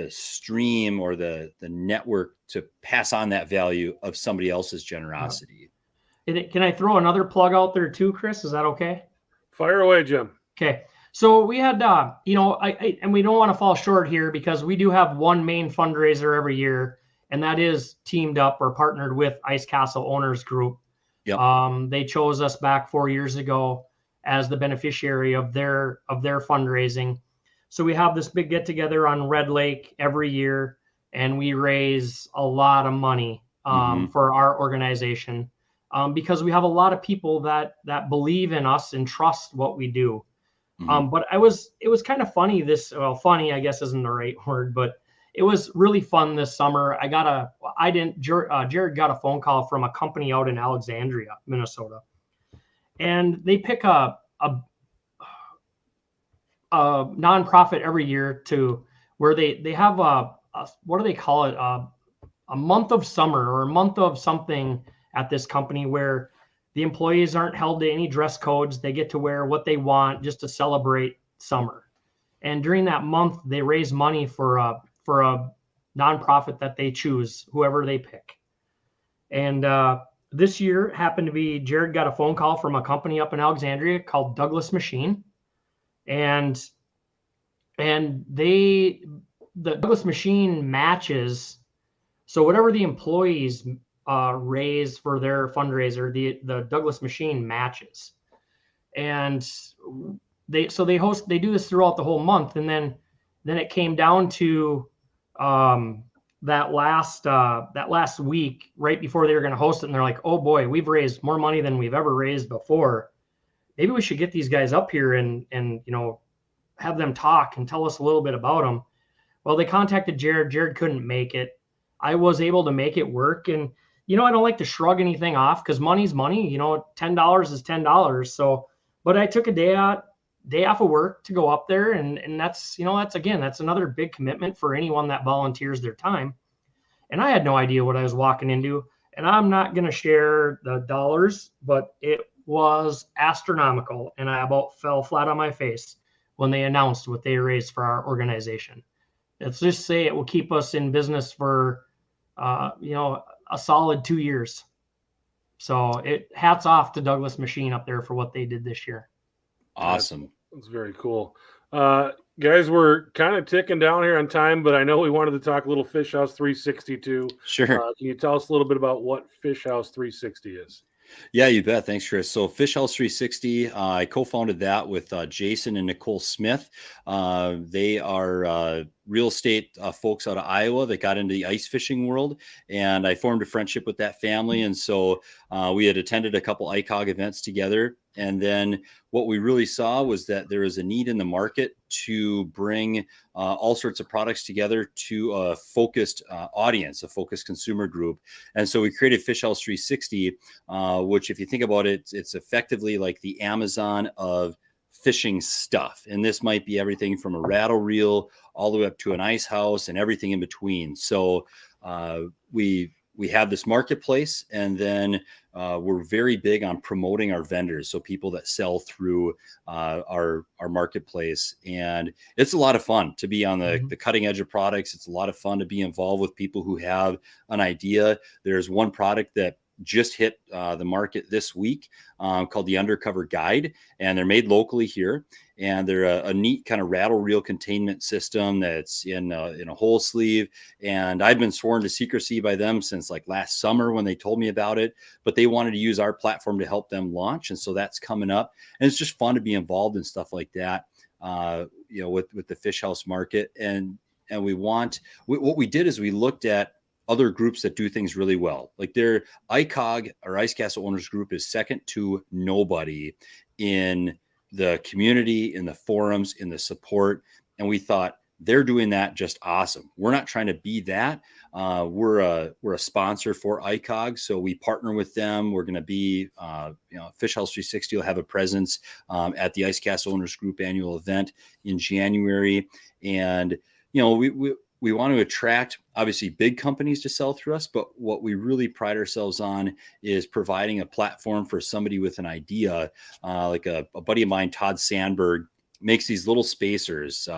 stream or the network to pass on that value of somebody else's generosity. Can I throw another plug out there too, Chris? Is that okay? Fire away, Jim. Okay. So we had, and we don't want to fall short here because we do have one main fundraiser every year, and that is teamed up or partnered with Ice Castle Owners Group. Yep. They chose us back 4 years ago as the beneficiary of their fundraising. So we have this big get together on Red Lake every year, and we raise a lot of money for our organization because we have a lot of people that believe in us and trust what we do. But it was kind of funny funny, I guess isn't the right word, but it was really fun this summer. Jared got a phone call from a company out in Alexandria, Minnesota, and they pick a nonprofit every year to where they have what do they call it? A month of summer or a month of something at this company where the employees aren't held to any dress codes. They get to wear what they want just to celebrate summer. And during that month, they raise money for a nonprofit that they choose, whoever they pick. And this year happened to be, Jared got a phone call from a company up in Alexandria called Douglas Machine. And the Douglas Machine matches. So whatever the employees raise for their fundraiser, the Douglas Machine matches. And they do this throughout the whole month. And then it came down to that last week, right before they were going to host it. And they're like, oh boy, we've raised more money than we've ever raised before. Maybe we should get these guys up here and have them talk and tell us a little bit about them. Well, they contacted Jared. Jared couldn't make it. I was able to make it work. And, I don't like to shrug anything off because money's money. $10 is $10. So, but I took a day off of work to go up there. And that's another big commitment for anyone that volunteers their time. And I had no idea what I was walking into. And I'm not going to share the dollars, but it was astronomical. And I about fell flat on my face when they announced what they raised for our organization. Let's just say it will keep us in business for, a solid 2 years. So hats off to Douglas Machine up there for what they did this year. Awesome. That's very cool. Guys, we're kind of ticking down here on time, but I know we wanted to talk a little Fish House 360 too. Sure. Can you tell us a little bit about what Fish House 360 is? Yeah, you bet. Thanks, Chris. So Fish House 360, I co-founded that with Jason and Nicole Smith. They are real estate folks out of Iowa that got into the ice fishing world, and I formed a friendship with that family. And so we had attended a couple ICOG events together. And then what we really saw was that there is a need in the market to bring all sorts of products together to a focused audience, a focused consumer group. And so we created Fish House 360, which if you think about it, it's effectively like the Amazon of fishing stuff. And this might be everything from a rattle reel all the way up to an ice house and everything in between. So we have this marketplace, and then we're very big on promoting our vendors. So people that sell through our marketplace, and it's a lot of fun to be on the cutting edge of products. It's a lot of fun to be involved with people who have an idea. There's one product that just hit the market this week called the Undercover Guide, and they're made locally here. And they're a neat kind of rattle reel containment system that's in a whole sleeve. And I've been sworn to secrecy by them since like last summer when they told me about it, but they wanted to use our platform to help them launch. And so that's coming up, and it's just fun to be involved in stuff like that, with the Fish House market. And what we did is we looked at other groups that do things really well. Like their ICOG or Ice Castle Owners Group is second to nobody in the community, in the forums, in the support. And we thought they're doing that just awesome. We're not trying to be that. We're a sponsor for ICOG. So we partner with them. We're going to be, Fish House 360 will have a presence at the Ice Castle Owners Group annual event in January. And, we want to attract obviously big companies to sell through us, but what we really pride ourselves on is providing a platform for somebody with an idea. Like a buddy of mine, Todd Sandberg, makes these little spacers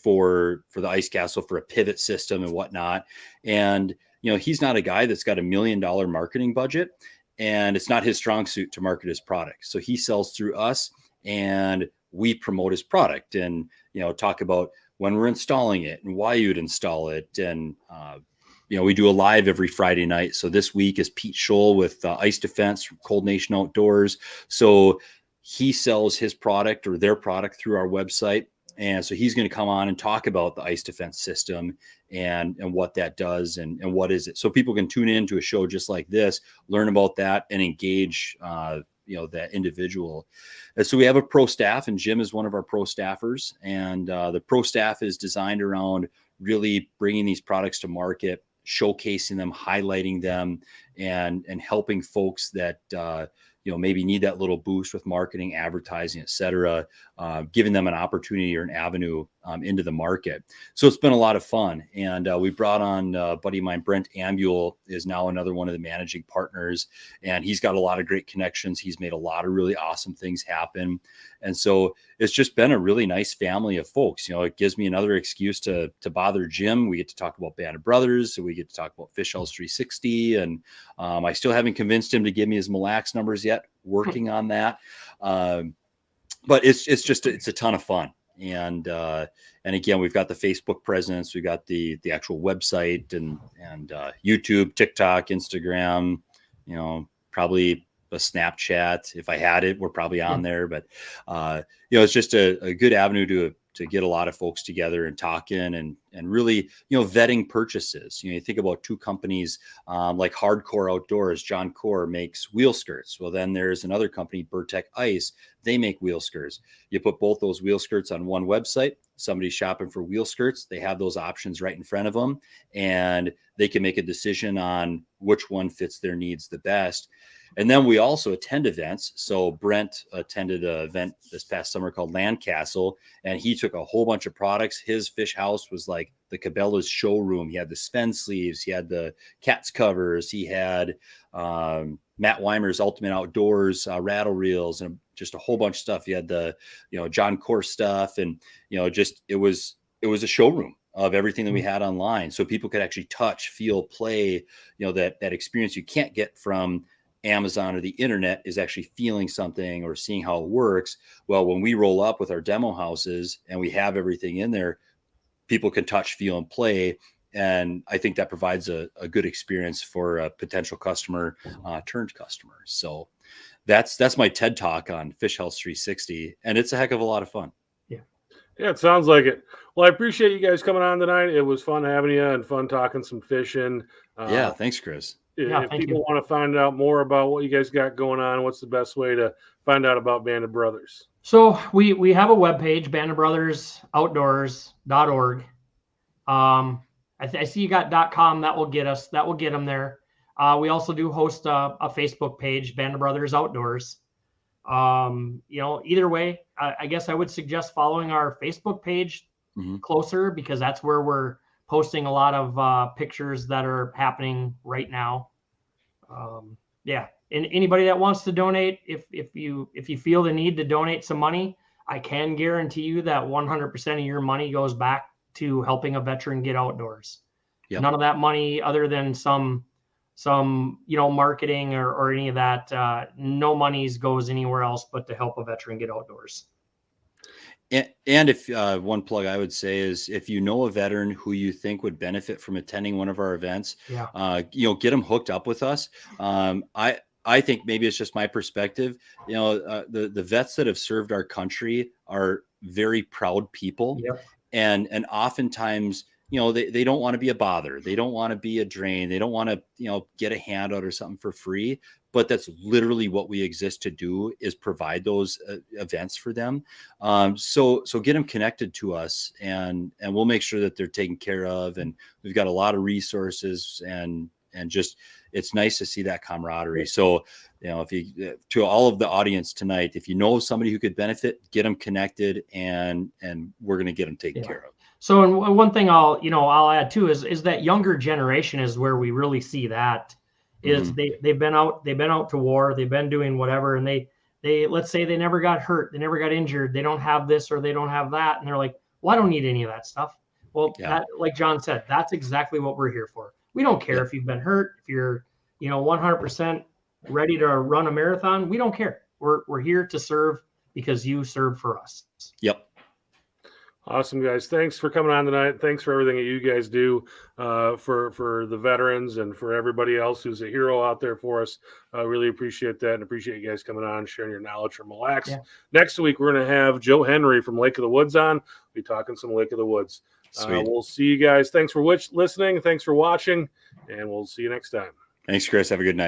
for the ice castle, for a pivot system and whatnot. And he's not a guy that's got $1 million marketing budget, and it's not his strong suit to market his product. So he sells through us, and we promote his product and talk about when we're installing it and why you'd install it. And, we do a live every Friday night. So this week is Pete Scholl with Ice Defense from Cold Nation Outdoors. So he sells his product or their product through our website. And so he's going to come on and talk about the Ice Defense system and what that does and what is it. So people can tune in to a show just like this, learn about that, and engage that individual. And so we have a pro staff, and Jim is one of our pro staffers. And the pro staff is designed around really bringing these products to market, showcasing them, highlighting them, and helping folks that maybe need that little boost with marketing, advertising, et cetera, giving them an opportunity or an avenue into the market. So it's been a lot of fun. And we brought on a buddy of mine, Brent Ambule, is now another one of the managing partners. And he's got a lot of great connections. He's made a lot of really awesome things happen. And so it's just been a really nice family of folks. It gives me another excuse to bother Jim. We get to talk about Band of Brothers. So we get to talk about Fish House 360. And I still haven't convinced him to give me his Mille Lacs numbers yet. Working on that. But it's a ton of fun. And again, we've got the Facebook presence, we've got the actual website and YouTube, TikTok, Instagram, probably a Snapchat. If I had it, we're probably on there, but it's just a good avenue to get a lot of folks together and talking and really, vetting purchases. You think about two companies like Hardcore Outdoors. John Core makes wheel skirts. Well, then there's another company, Burtech Ice. They make wheel skirts. You put both those wheel skirts on one website. Somebody's shopping for wheel skirts. They have those options right in front of them, and they can make a decision on which one fits their needs the best. And then we also attend events. So Brent attended an event this past summer called Land Castle, and he took a whole bunch of products. His fish house was like the Cabela's showroom. He had the Sven sleeves. He had the Cat's covers. He had Matt Weimer's Ultimate Outdoors rattle reels and just a whole bunch of stuff. He had the, John Core stuff. And, it was a showroom of everything that we had online. So people could actually touch, feel, play, that experience you can't get from Amazon or the internet is actually feeling something or seeing how it works. Well, when we roll up with our demo houses and we have everything in there, people can touch, feel, and play. And I think that provides a good experience for a potential customer turned customer. So that's my TED talk on Fish House 360. And it's a heck of a lot of fun. Yeah, it sounds like it. Well, I appreciate you guys coming on tonight. It was fun having you and fun talking some fishing. Yeah, thanks, Chris. If people want to find out more about what you guys got going on, what's the best way to find out about Band of Brothers? So we have a webpage, bandofbrothersoutdoors.org. I see you got .com. That will get them there. We also do host a Facebook page, Band of Brothers Outdoors. Either way, I guess I would suggest following our Facebook page closer, because that's where we're posting a lot of pictures that are happening right now. And anybody that wants to donate, if you feel the need to donate some money, I can guarantee you that 100% of your money goes back to helping a veteran get outdoors. Yep. None of that money, other than some marketing or any of that, no monies goes anywhere else but to help a veteran get outdoors. And if one plug I would say is, if you know a veteran who you think would benefit from attending one of our events, get them hooked up with us. I think maybe it's just my perspective. The vets that have served our country are very proud people. Yep. And oftentimes, they don't want to be a bother. They don't want to be a drain. They don't want to, get a handout or something for free. But that's literally what we exist to do, is provide those events for them. So get them connected to us, and we'll make sure that they're taken care of. And we've got a lot of resources, and just, it's nice to see that camaraderie. So, if you, to all of the audience tonight, if you know somebody who could benefit, get them connected, and we're going to get them taken care of. So, and one thing I'll add too is that younger generation is where we really see that is they've been out to war, they've been doing whatever, and they let's say they never got hurt, they never got injured, they don't have this or they don't have that, and they're like, well, I don't need any of that stuff. Well, that, like John said, that's exactly what we're here for. We don't care if you've been hurt, if you're 100% ready to run a marathon. We don't care. We're here to serve because you serve for us. Yep. Awesome, guys. Thanks for coming on tonight. Thanks for everything that you guys do for the veterans and for everybody else who's a hero out there for us. I really appreciate that and appreciate you guys coming on and sharing your knowledge from Mille Lacs. Yeah. Next week, we're going to have Joe Henry from Lake of the Woods on. We'll be talking some Lake of the Woods. We'll see you guys. Thanks for listening. Thanks for watching, and we'll see you next time. Thanks, Chris. Have a good night.